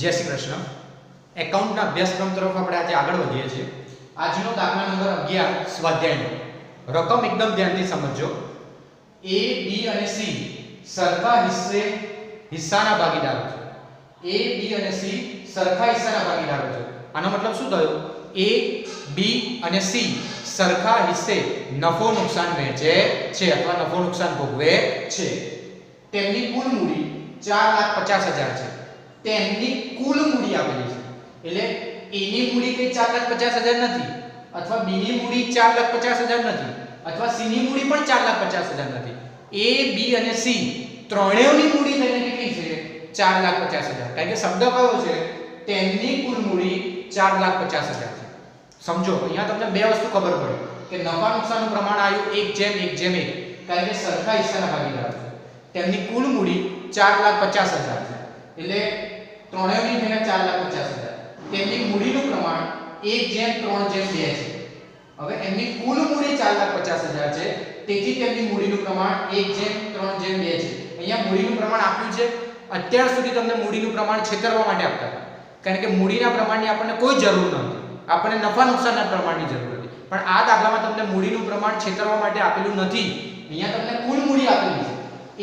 जय श्री कृष्ण। एकाउंट अभ्यासक्रम तरफ આપણે આજે આગળ વધીએ છીએ। આજનો દાખલા નંબર 11 સ્વાધ્યાયનો રકમ એકદમ ધ્યાનથી સમજજો। A, B અને C સરખા હિસ્સાના ભાગીદારો છે। A, B અને C સરખા હિસ્સાના ભાગીદારો છે। આનો મતલબ શું થયો? A, B અને C સરખા હિસ્સે નફો નુકસાન વહેંચે છે અથવા નફો નુકસાન ભોગવે છે। તેમની કુલ મૂડી 4,50,000 છે। તેમની કુલ મૂડી આપેલી છે એટલે A ની મૂડી કે 4,50,000 નથી અથવા B ની મૂડી 4,50,000 નથી અથવા C ની મૂડી પણ 4,50,000 નથી। A, B અને C ત્રણેયની મૂડી થઈને કેટલી છે? 4,50,000। કારણ કે શબ્દ કયો છે? તેમની કુલ મૂડી 4,50,000 છે। સમજો અહીંયા તમને બે વસ્તુ ખબર પડે કે નફા નુકસાનનું પ્રમાણ આવ્યું 1:1:1 કારણ કે સરખા હિસ્સાના ભાગીદારો છે। તેમની કુલ મૂડી 4,50,000 છે એટલે ત્રણેયની થઈને 4,50,000। તેમની મૂડીનું પ્રમાણ 1:3:2 છે। હવે એમની કુલ મૂડી 4,50,000 છે તેથી તેમની મૂડીનું પ્રમાણ 1:3:2 છે। અહીંયા મૂડીનું પ્રમાણ આપ્યું છે। અત્યાર સુધી તમને મૂડીનું પ્રમાણ છેતરવા માટે આપતા હતા કારણ કે મૂડીના પ્રમાણની આપણને કોઈ જરૂર નહોતી, આપણને નફા નુકસાનના પ્રમાણની જરૂર હતી। પણ આ દાખલામાં તમને મૂડીનું પ્રમાણ છેતરવા માટે આપેલું નથી। અહીંયા તમને કુલ મૂડી આપેલી છે।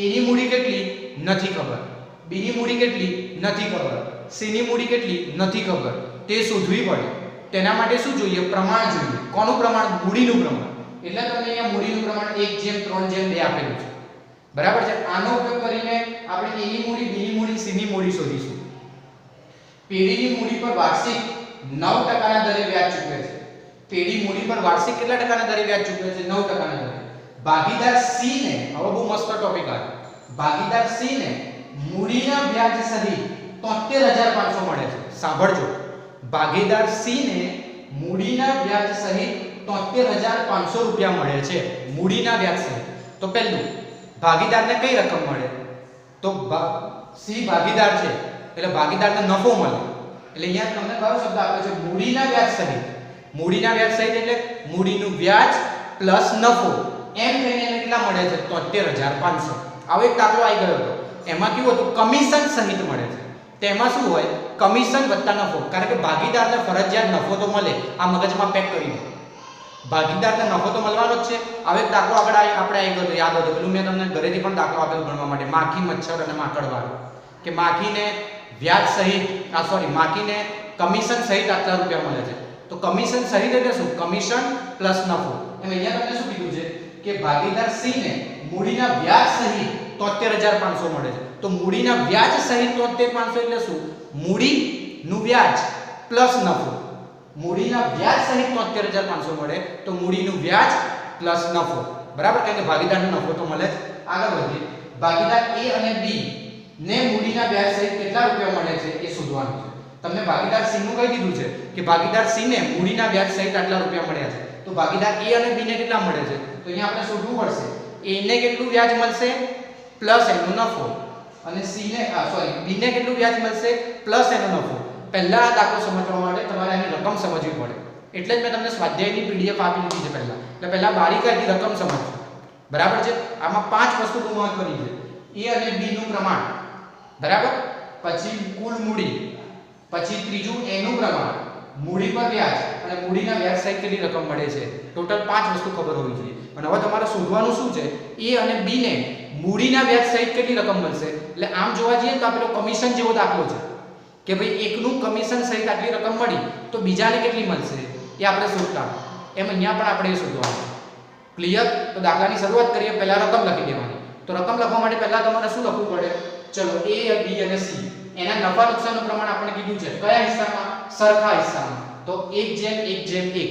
A ની મૂડી કેટલી નથી ખબર, B ની મૂડી કેટલી નથી ખબર, C ની મૂડી કેટલી નથી ખબર, તે શોધવી પડે। તેના માટે શું જોઈએ? પ્રમાણ જોઈએ। કોનું પ્રમાણ? મૂડીનું પ્રમાણ। એટલે તમને અહીંયા મૂડીનું પ્રમાણ 1:3:2 આપેલું છે, બરાબર છે। આનો ઉપયોગ કરીને આપણે A ની મૂડી, B ની મૂડી, C ની મૂડી શોધીશું। પેઢીની મૂડી પર વાર્ષિક 9% ના દરે વ્યાજ ચૂકવે છે। પેઢી મૂડી પર વાર્ષિક કેટલા ટકાના દરે વ્યાજ ચૂકવે છે? 9% ના દરે। ભાગીદાર C ને, હવે બહુ મસ્ત ટોપિક આ, ભાગીદાર C ને મૂડીના વ્યાજ સહિત 73,500 મળે છે। સાંભળજો, ભાગીદાર C ને મૂડીના વ્યાજ સહિત 73,500 રૂપિયા મળે છે। મૂડીના વ્યાજ સહિત તો પહેલું ભાગીદારને કઈ રકમ મળે? તો C ભાગીદાર છે એટલે ભાગીદારને નફો મળે। એટલે અહીંયા તમને કયો શબ્દ આપ્યો છે? મૂડીના વ્યાજ સહિત। મૂડીના વ્યાજ સહિત એટલે મૂડીનું વ્યાજ પ્લસ નફો એમ થઈને એને કેટલા મળે છે? 73,500। આવો એક દાખલો આવી ગયો હતો, એમાં કેવું હતું? કમિશન સહિત મળે છે। તેમાં શું હોય? કમિશન વત્તા નફો, કારણ કે ભાગીદારને ફરજિયાત નફો તો મળે। આ મગજમાં પેક કરી દો, ભાગીદારને નફો તો મળવાનો જ છે। આવો એક દાખલો આગળ આપણે આવી ગયો હતો, યાદ હતો પેલું મેં તમને ઘરેથી પણ દાખલો આપેલો ગણવા માટે, માખી, મચ્છર અને માકડ વાળો, કે માખીને વ્યાજ સહિત માખીને કમિશન સહિત આટલા રૂપિયા મળે છે। તો કમિશન સહિત એટલે શું? કમિશન પ્લસ નફો। એમ અહીંયા તમને શું કીધું છે કે ભાગીદાર C ને મૂડીના વ્યાજ સહિત 73,500 મળે છે। તો મૂડીના વ્યાજ સહિત 73,500 એટલે શું? મૂડીનું વ્યાજ પ્લસ નફો। મૂડીના વ્યાજ સહિત 73,500 મળે તો મૂડીનું વ્યાજ પ્લસ નફો, બરાબર? કારણ કે ભાગીદારનો નફો તો મળે જ। આગળ વધીએ, ભાગીદાર A અને B ને મૂડીના વ્યાજ સહિત કેટલા રૂપિયા મળે છે એ શોધવાનું છે। તમને ભાગીદાર C નું કહી દીધું છે કે ભાગીદાર C ને મૂડીના વ્યાજ સહિત આટલા રૂપિયા મળ્યા છે। તો ભાગીદાર A અને B ને કેટલા મળે છે? તો અહીંયા આપણે શોધવું પડશે A ને કેટલું વ્યાજ મળશે પ્લસ એનો નફો, અને C ને B ને કેટલું વ્યાજ મળશે પ્લસ એનો નફો। પહેલા આ દાખલો સમજવા માટે તમારે આની રકમ સમજવી પડે, એટલે જ મેં તમને સ્વાધ્યાયની PDF આપી દીધી છે પહેલા। એટલે પહેલા બારીકાઈથી રકમ સમજો, બરાબર છે? આમાં 5 વસ્તુ બહુ મહત્વની છે। A અને B નું પ્રમાણ, બરાબર, પછી કુલ મૂડી, પછી ત્રીજું A નું પ્રમાણ, મૂડી પર વ્યાજ અને મૂડીના વ્યાજ સહિત કેટલી રકમ મળે છે। ટોટલ 5 વસ્તુ ખબર હોવી જોઈએ। અને હવે તમારે શોધવાનું શું છે? A અને B ને મૂડીના વ્યાજ સહિત કેટલી રકમ મળશે। એટલે આમ જોવા જઈએ તો આ પેલો કમિશન જેવો દાખલો છે કે ભાઈ એકનું કમિશન સહિત આટલી રકમ મળી તો બીજાને કેટલી મળશે એ આપણે શોધતા। એમ અહીંયા પણ આપણે એ શોધવાનું। ક્લિયર? તો દાખલાની શરૂઆત કરીએ, પહેલા રકમ લખી દેવાની। તો રકમ લખવા માટે પહેલા તમારે શું લખવું પડે? ચલો, A, B અને C એના નફા નુકસાનનું પ્રમાણ આપણે કીધું છે કયા હિસ્સામાં? સરખા હિસ્સામાં। તો 1:1:1,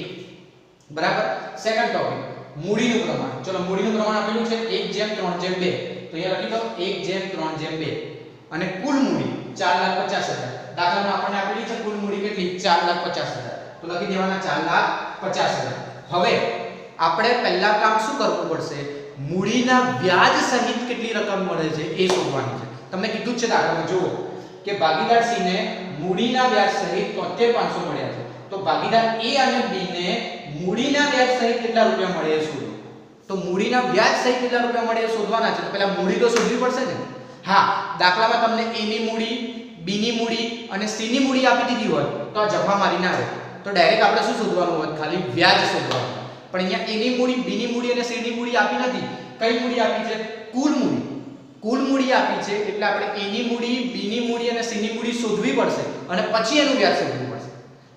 બરાબર। સેકન્ડ ટોપિક, મૂડીનું પ્રમાણ। ચલો, મૂડીનું પ્રમાણ આપેલું છે 1:3:2, તો અહીંયા લખી દો 1:3:2 અને કુલ મૂડી 4,50,000। દાખલામાં આપણને આપેલી છે કુલ મૂડી કેટલી? 4,50,000। તો લખી દેવાના 4,50,000। હવે આપણે પહેલા કામ શું કરવું પડશે? મૂડીના વ્યાજ સહિત કેટલી રકમ મળે છે એ શોધવાની છે। તમને કીધું જ છે દાખલામાં, જુઓ કે ભાગીદાર C ને મૂડીના વ્યાજ સહિત 73,500 મળ્યા છે। તો ભાગીદાર A અને B ને મૂડીના વ્યાજ સહિત કેટલા રૂપિયા મળે એ શોધો। તો મૂડીના વ્યાજ સહિત કેટલા રૂપિયા મળે એ શોધવાના છે। તો પહેલા મૂડી તો શોધવી પડશે ને। હા, દાખલામાં તમને A ની મૂડી, B બી ની મૂડી અને સી ની મૂડી આપી દીધી હોય તો આ જફા મારી ના રહે, તો ડાયરેક્ટ આપણે શું શોધવાનું હોય? ખાલી વ્યાજ શોધવાનું. પણ અહીંયા એ ની મૂડી, બી ની મૂડી અને સી ની મૂડી આપી નથી. કઈ મૂડી આપી છે? કુલ મૂડી. કુલ મૂડી આપી છે એટલે આપણે એ ની મૂડી, બી ની મૂડી અને સી ની મૂડી શોધવી પડશે અને પછી એનું વ્યાજ શોધવું પડશે.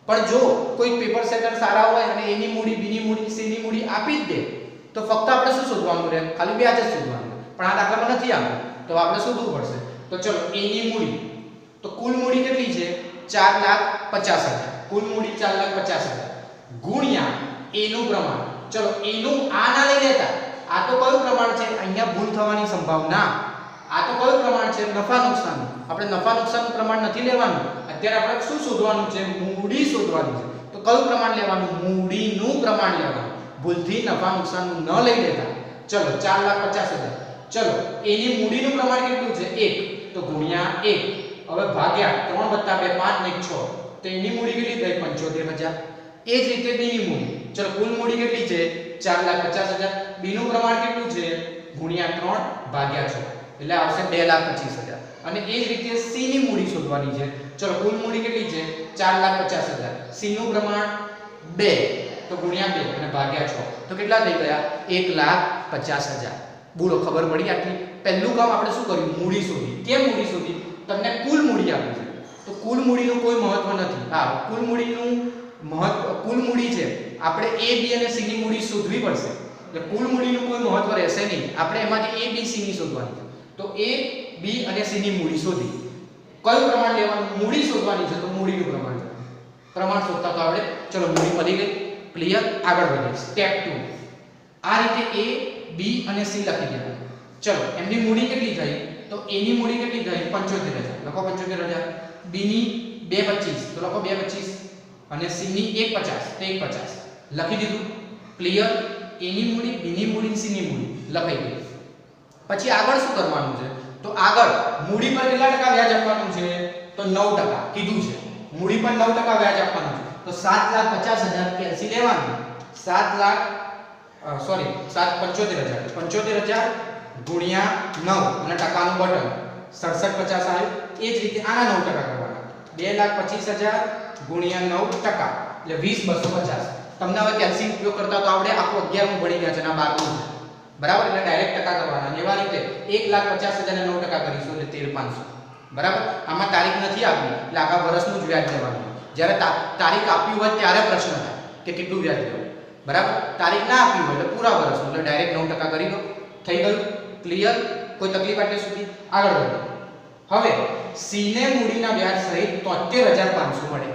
પણ જો કોઈ પેપર સેટર સારા હોય અને એ ની મૂડી, બી ની મૂડી, સી ની મૂડી આપી જ દે તો ફક્ત આપણે શું શોધવાનું રહે? ખાલી વ્યાજ જ શોધવાનું. પણ આ દાખલામાં નથી આપ્યું તો આપણે શોધવું પડશે. તો ચલો એ ની મૂડી, તો કુલ મૂડી કેટલી છે? 4,50,000. કુલ મૂડી 4,50,000 ગુણ્યા એ નું પ્રમાણ. ચલો એ નું આ ના લઈ લેતા, આ તો કયું પ્રમાણ છે? અહીંયા ભૂલ થવાની સંભાવના. આ તો કયું પ્રમાણ છે? નફા નુકસાનનું. આપણે નફા નુકસાનનું પ્રમાણ નથી લેવાનું. અત્યારે આપણે શું શોધવાનું છે? મૂડી શોધવાની છે. તો કયું પ્રમાણ લેવાનું? મૂડીનું પ્રમાણ લેવાનું. ભૂલથી નફા નુકસાનનું ન લઈ લેતા. ચલો 4,50,000. ચલો એની મૂડીનું પ્રમાણ કેટલું છે? 1. તો ગુણ્યા 1. હવે ભાગ્યા 3 + 2 5 ને 6. તો એની મૂડી કેટલી થઈ? 75,000. એ જ રીતે બી ની મૂડી. ચલો કુલ મૂડી કેટલી છે? 4,50,000. બી નું પ્રમાણ કેટલું છે? ગુણ્યા 3 ભાગ્યા 6 એટલે આવશે 2,25,000. અને એ જ રીતે સી ની મૂડી શોધવાની છે. ચલો કુલ મૂડી કેટલી છે? 4,50,000. સી નું પ્રમાણ 2 તો ગુણ્યા 2 અને ભાગ્યા 6 તો કેટલા થઈ ગયા? 1,50,000. બોલો ખબર પડી આટલી? પહેલું કામ આપણે શું કર્યું? મૂડી શોધી. કેમ મૂડી શોધી? તમને કુલ મૂડી આપી છે તો કુલ મૂડીનું કોઈ મહત્વ નથી. હા, કુલ મૂડીનું મહત્વ, કુલ મૂડી છે આપણે એ, બી અને સી ની મૂડી શોધવી પડશે. એટલે કુલ મૂડીનું કોઈ મહત્વ રહેશે નહીં. આપણે એમાંથી એ, બી, સી ની શોધવાની છે. તો એ, બી અને સી ની મૂડી શોધી. કયું પ્રમાણ લેવાનું? મૂડી શોધવાની છે તો મૂડીનું પ્રમાણ લેવાનું. પ્રમાણ શોધતા તો આવડે. ચલો મૂડી પડી ગઈ. ક્લિયર? આગળ વધીએ. સ્ટેપ 2. આ રીતે એ, બી અને સી લખી દેવાનું. ચલો એમની મૂડી કેટલી થઈ? તો એ ની મૂડી કેટલી થઈ? 75,000. લખો 75,000. બી ની 2,25 તો લખો 2,25 અને સી ની 1,50 તો 1,50 લખી દીધું. ક્લિયર? એ ની મૂડી, બી ની મૂડી, સી ની મૂડી લખાઈ ગઈ. પછી આગળ શું કરવાનું છે? તો આગળ મૂડી પર કેટલા ટકા વ્યાજ આપવાનું છે? તો 9% કીધું છે. મૂડી પર 9% વ્યાજ આપવાનું છે. તો 7,50,000 કેલ્સી લેવાનું. 75,000 ગુણ્યા 9 અને ટકાનું બટન 67,50 આવ્યું. એ જ રીતે આના 9% કરવાના. 2,25,000 ગુણ્યા 9% એટલે 20,250. તમને હવે કેલ્સી ઉપયોગ કરતા તો આવડે. આખું 11મું ભણી ગયા છે ના 12મું છે. બરાબર? એટલે ડાયરેક્ટ ટકા કરવાના. એવા રીતે 1,50,000 ને 9% કરીશું એટલે 13,500. બરાબર? આમાં તારીખ નથી આપી એટલે આખા વર્ષનું જ વ્યાજ લેવાનું. જ્યારે તારીખ આપી હોય ત્યારે પ્રશ્ન થાય કે કેટલું વ્યાજ લેવું. બરાબર? તારીખ ના આપી હોય એટલે પૂરા વર્ષનું એટલે ડાયરેક્ટ 9% કરી દો. થઈ ગયું? ક્લિયર? કોઈ તકલીફ આટલે સુધી? આગળ વધો. હવે સી ને મૂડીના વ્યાજ સહિત 73,500 મળે.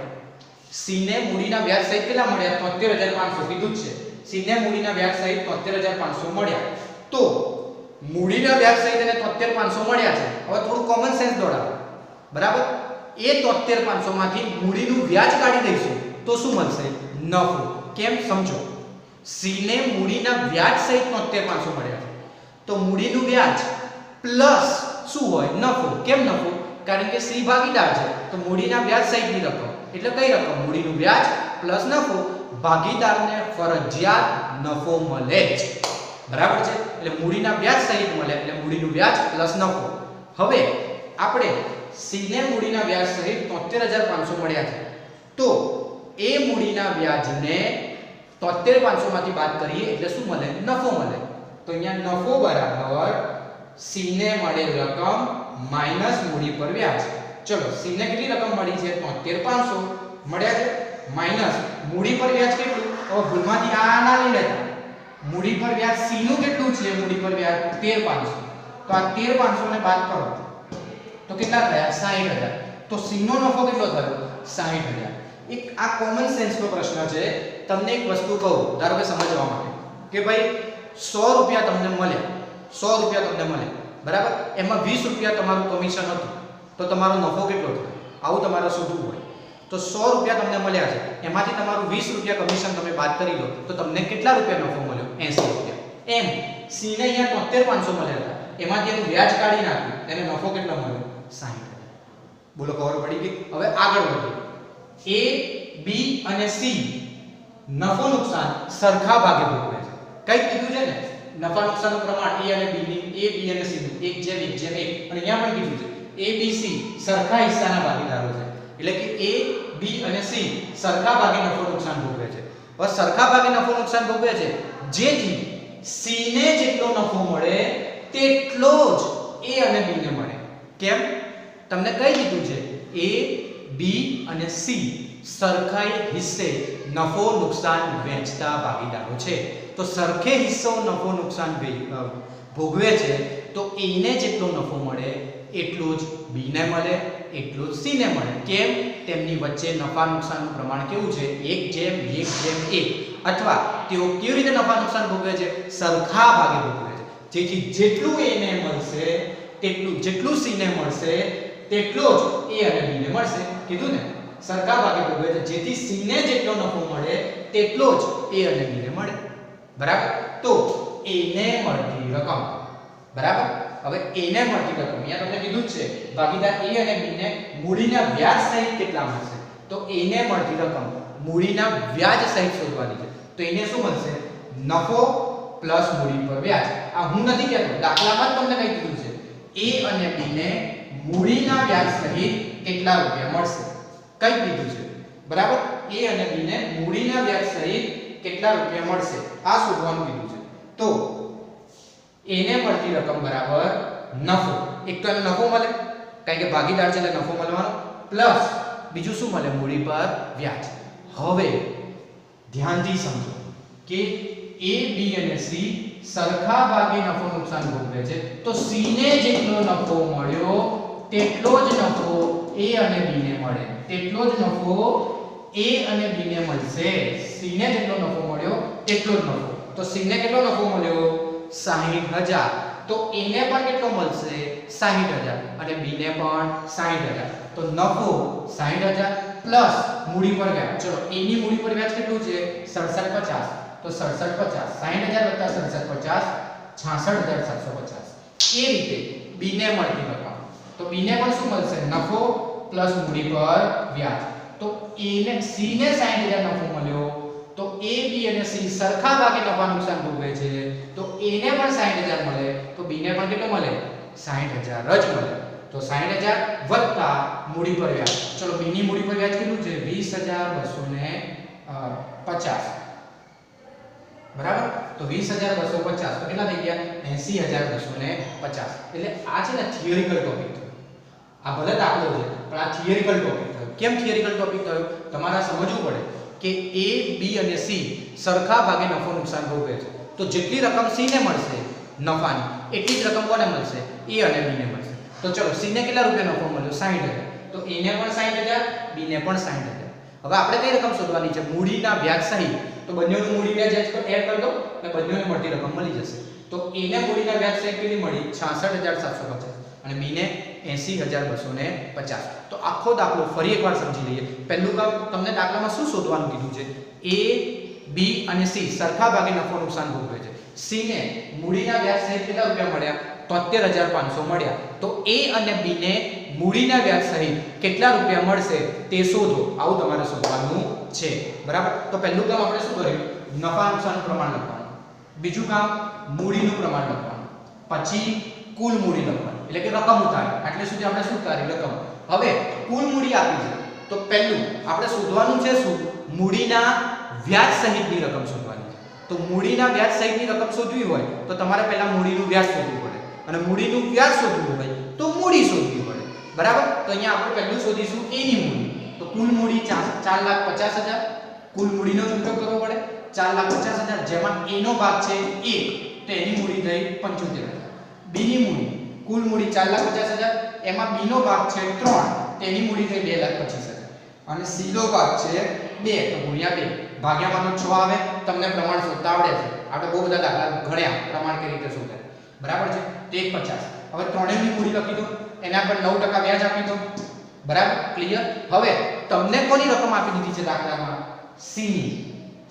સી ને મૂડીના વ્યાજ સહિત કેટલા મળ્યા? 73,500 કીધું જ છે. સી ને મૂડીના વ્યાજ સહિત 73,500 મળ્યા. તો મૂડીના વ્યાજ સહિત એને 73,500 મળ્યા છે. હવે થોડું કોમન સેન્સ દોડાવો. બરાબર? એ 73,500 માંથી મૂડીનું વ્યાજ કાઢી દઈશું તો શું મળશે? નફો. કેમ? સમજો. સી ને મૂડીના વ્યાજ સહિત 73,500 મળ્યા છે. તો મૂડીનું વ્યાજ પ્લસ શું હોય? નફો. કેમ નફો? કારણ કે સી ભાગીદાર છે તો મૂડીના વ્યાજ સહિતની રકમ એટલે કઈ રકમ? મૂડીનું વ્યાજ પ્લસ નફો. ભાગીદારને ફરજિયાત નફો મળે જ. બરાબર છે? એટલે મૂડીના વ્યાજ સહિત મળે એટલે મૂડીનું વ્યાજ પ્લસ નફો. હવે આપણે સી ને મૂડીના વ્યાજ સહિત 73,500 મળ્યા છે. તો એ મૂડીના વ્યાજને 73,500 માંથી બાદ કરીએ એટલે શું મળે? નફો મળે. તો અહીંયા નફો બરાબર સી ને મળેલ રકમ માઈનસ મૂડી પર વ્યાજ. ચલો સી ને કેટલી રકમ મળી છે? 73,500 મળ્યા છે માઈનસ મૂડી પર વ્યાજ કેટલું? હવે ભૂલમાંથી આ ના લઈ લેતા. મૂડી પર વ્યાજ સી નું કેટલું છે? મૂડી પર વ્યાજ 13,500. તો આ 13,500 ને બાદ કરો તો કેટલા થયા? 60,000. તો સી નો નફો કેટલો થયો? 60,000. એક આ કોમન સેન્સ નો પ્રશ્ન છે. તમને એક વસ્તુ કહું, ધારો કે સમજવા માટે કે ભાઈ 100 રૂપિયા તમને મળ્યા. 100 રૂપિયા તમને મળે. બરાબર? એમાં 20 રૂપિયા તમારું કમિશન હતું. તો તમારો નફો કેટલો થાય? આવું તમારે શોધવું હોય. તો 100 રૂપિયા તમને મળ્યા છે. એમાંથી તમારું 20 રૂપિયા કમિશન તમે બાદ કરી દો તો તમને કેટલા રૂપિયા નફો મળ્યો? 80 રૂપિયા. એમ સી ને અહીંયા 73,500 મળ્યા હતા. એમાંથી એનું વ્યાજ કાઢી નાખ્યું. એને નફો કેટલો મળ્યો? 60,000. બોલો ખબર પડી ગઈ? હવે આગળ વધીએ. એ, બી અને સી નફો નુકસાન સરખા ભાગે ભોગવે છે. કઈ કીધું છે ને? નફા નુકસાનનું પ્રમાણ એ અને બી ની, એ, બી અને સી નું 1:1:1 અને અહીંયા પણ કીધું છે A B C સરખા હિસ્સાના ભાગીદારો છે. એટલે કે A B અને C સરખા ભાગે નફો નુકસાન ભોગવે છે. હવે સરખા ભાગે નફો નુકસાન ભોગવે છે જેથી C ને જેટલો નફો મળે તેટલો જ A અને B ને મળે. કેમ? તમને કહી દીધું છે A B અને C સરખા હિસ્સે નફો નુકસાન વહેંચતા ભાગીદારો છે. તો સરખે હિસ્સો નફો નુકસાન ભોગવે છે તો A ને જેટલો નફો મળે એટલો જ B ને મળે, એટલો જ C ને મળે. કેમ? તેમની વચ્ચે નફા નુકસાનનું પ્રમાણ કેવું છે? 1:1:1. અથવા તેઓ કેવી રીતે નફા નુકસાન ભોગવે છે? સરખા ભાગે ભોગવે છે. જેથી જેટલું A ને મળશે જેટલું C ને મળશે તેટલો જ A અને B ને મળશે. કીધું ને? સરખા ભાગે ભોગવે છે જેથી C ને જેટલો નફો મળે તેટલો જ A અને B ને મળે. બરાબર? તો A ને મળતી રકમ, બરાબર? હવે A ને મળતી રકમ અહીંયા તમને કીધું જ છે ભાગીદાર A અને B ને મૂડીના વ્યાજ સહિત કેટલા મળશે. તો A ને મળતી રકમ મૂડીના વ્યાજ સહિત શોધવાની છે. તો એને શું મળશે? નફો પ્લસ મૂડી પર વ્યાજ. આ હું નથી કહેતો, દાખલામાં જ તમને કહી દીધું છે A અને B ને મૂડીના વ્યાજ સહિત કેટલા રૂપિયા મળશે કઈ દીધું છે. બરાબર? A અને B ને મૂડીના વ્યાજ સહિત કેટલા રૂપિયા મળશે આ શોધવાનું કીધું છે. તો A ને મળતી રકમ બરાબર નફો. એક તો એને નફો મળે કારણ કે ભાગીદાર છે એટલે નફો મળવાનો, પ્લસ બીજું શું મળે? મૂડી પર વ્યાજ. હવે ધ્યાનથી સમજો કે A B અને C સરખા ભાગે નફો નુકસાન ભોગવે છે તો C ને જેટલો નફો મળ્યો તેટલો જ નફો A અને B ને મળે. તેટલો જ નફો A અને B ને મળશે. C ને જેટલો નફો મળ્યો તેટલો જ નફો. તો C ને કેટલો નફો મળ્યો? 60,000. તો A ને પણ કેટલો મળશે? 60,000 અને B ને પણ 60,000. તો નફો 60,000 પ્લસ મૂડી પર વ્યાજ. ચલો A ની મૂડી પર વ્યાજ કેટલું છે? 6750. તો 6750 60,000 + 6750 66,750. એ રીતે B ને મળતી રકમ. તો B ને પણ શું મળશે? નફો પ્લસ મૂડી પર વ્યાજ. તો A ને C ને 60,000 નફો મળ્યો તો A B અને C સરખા ભાગે નફા નુકસાન ભોગવે છે તો A ને પણ 60,000 મળે તો B ને પણ કેટલો મળે? 60,000 જ મળે. તો 60,000 વત્તા મૂડી પર વ્યાજ. ચલો B ની મૂડી પર વ્યાજ કેટલું છે? 20,250. બરાબર? તો 20,250 તો કેટલા થઈ ગયા? 80,250. એટલે આ છે ને થિયરિકલ ટોપિક થયો. આ ભલે દાખલો છે પણ આ થિયરિકલ ટોપિક થયો. કેમ થિયરિકલ ટોપિક થયો? તમારે સમજવું પડે કે A B અને C સરખા ભાગે નફો નુકસાન ભોગવે છે તો જેટલી રકમ C ને મળશે નફાની એટલી જ રકમ કોને મળશે? A અને B ને મળશે. તો ચલો C ને કેટલા રૂપિયા નફો મળ્યો? 60,000. તો A ને પણ 60,000 B ને પણ 60,000. હવે આપણે કઈ રકમ શોધવાની છે? મૂડીના વ્યાજ સહિત. તો બંનેનું મૂડી વ્યાજ એડ કરી દો એટલે બંનેને મળતી રકમ મળી જશે. તો A ને મૂડીના વ્યાજ સહિત કેટલી મળી? 66,750 અને B ને 80,250. તો આખો દાખલો ફરી એકવાર સમજી લઈએ. પહેલું કામ તમને દાખલામાં શું શોધવાનું કીધું છે? A B અને C સરખા ભાગે નફો નુકસાન ભોગવે છે. C ને મૂડીના વ્યાજ સહિત કેટલા રૂપિયા મળ્યા? 73,500 મળ્યા. તો A અને B ને મૂડીના વ્યાજ સહિત કેટલા રૂપિયા મળશે તે શોધો. આવું તમારે શોધવાનું છે. બરાબર? તો પહેલું કામ આપણે શું કર્યું? નફા નુકસાનનું પ્રમાણ લખવાનું. બીજું કામ મૂડીનું પ્રમાણ લખવાનું. પછી કુલ મૂડી લખવાની એટલે કે રકમ ઉતારી. આટલે સુધી આપણે શું ઉતારી? રકમ. હવે કુલ મૂડી આપી છે તો પહેલું આપણે શોધવાનું છે શું? મૂડીના વ્યાજ સહિતની રકમ શોધવાની છે. તો મૂડીના વ્યાજ સહિતની રકમ શોધવી હોય તો તમારે પહેલા મૂડીનું વ્યાજ શોધવું પડે અને મૂડીનું વ્યાજ શોધવું હોય તો મૂડી શોધવી પડે. બરાબર? તો અહીંયા આપણે પહેલું શોધીશું A ની મૂડી. તો કુલ મૂડી 4,50,000. કુલ મૂડીનો ઉપયોગ કરવો પડે 4,50,000 જેમાં A નો ભાગ છે 1 તો એની મૂડી થઈ 75,000. B ની મૂડી કુલ મૂડી 4,50,000 એમાં B નો ભાગ છે 3 તેની મૂડી થઈ 2,25,000 અને C નો ભાગ છે 2 તો ગુણ્યા 2 ભાગ્યામાં તો 6 આવે. તમને પ્રમાણ શોધતા આવડે છે. આપણે બહુ બધા દાખલા ગણ્યા પ્રમાણ કઈ રીતે શોધાય. બરાબર છે? તો 150. હવે ત્રણેયની મૂડી લખી દો એના પર 9% વ્યાજ આપી દો. બરાબર? ક્લિયર? હવે તમને કોની રકમ આપી દીધી છે દાખલામાં? C ની.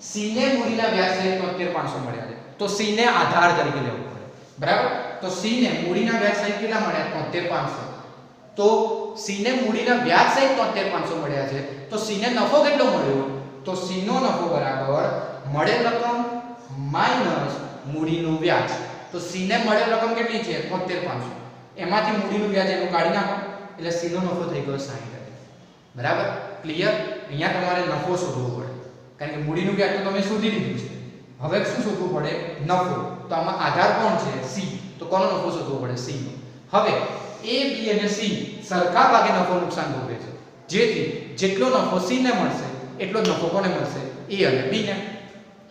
C ને મૂડીના વ્યાજ સહિત 73,500 મળ્યા છે તો C ને આધાર તરીકે લેવું પડે. બરાબર? તો C ને મૂડીના વ્યાજ સહિત કેટલા મળ્યા? 73,500. તો C ને મૂડીના વ્યાજ સહિત 73,500 મળ્યા છે તો C ને નફો કેટલો મળ્યો? તો C નો નફો બરાબર મળેલ રકમ માઈનસ મૂડીનું વ્યાજ. તો C ને મળેલ રકમ કેટલી છે? 73,500. એમાંથી મૂડીનું વ્યાજ એનું કાઢી નાખો એટલે C નો નફો થઈ ગયો 60,000. બરાબર ક્લિયર. અહીંયા તમારે નફો શોધવો પડે કારણ કે મૂડીનું વ્યાજ તો તમે શોધી લીધું છે. હવે શું શોધવું પડે? નફો. તો આમાં આધાર કોણ છે? C. તો કોનો નફો શોધવો પડે? C નો. હવે A, B અને C સરખા ભાગે નફો નુકસાન ભોગવે છે, જેથી જેટલો નફો C ને મળશે એટલો જ નફો કોને મળશે? A અને B ને.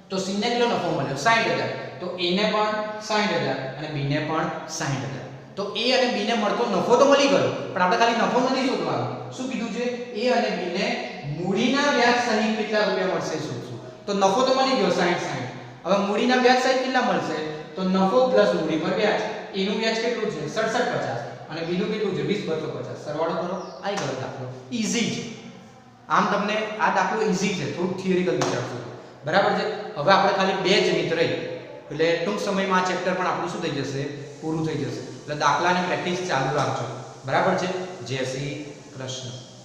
તો C ને કેટલો નફો મળ્યો? 60,000. તો A ને પણ 60,000 અને B ને પણ 60,000. તો A અને B ને મળતો નફો તો મળી ગયો, પણ આપણે ખાલી નફો નથી શોધવાનો. શું કીધું છે? A અને B ને મૂડીના વ્યાજ સહિત કેટલા રૂપિયા મળશે શોધશું. તો નફો તો મળી ગયો 60. હવે મૂડીના વ્યાજ સહિત કેટલા મળશે? તો નફો પ્લસ મૂડી પર વ્યાજ. A નું વ્યાજ કેટલું છે? 6750 અને B નું કેટલું છે? 20250. સરવાળો કરો, આવી ગયો દાખલો. ઈઝી છે. આમ તમને આ દાખલો ઈઝી છે, થોડું થિયરિકલ વિચારશો બરાબર છે. હવે આપણે ખાલી 2 જ મિનિટ રહી એટલે ટૂંક સમયમાં આ ચેપ્ટર પણ આપણું શું થઈ જશે? પૂરું થઈ જશે. એટલે દાખલાની પ્રેક્ટિસ ચાલુ રાખજો. બરાબર છે. જય શ્રી કૃષ્ણ.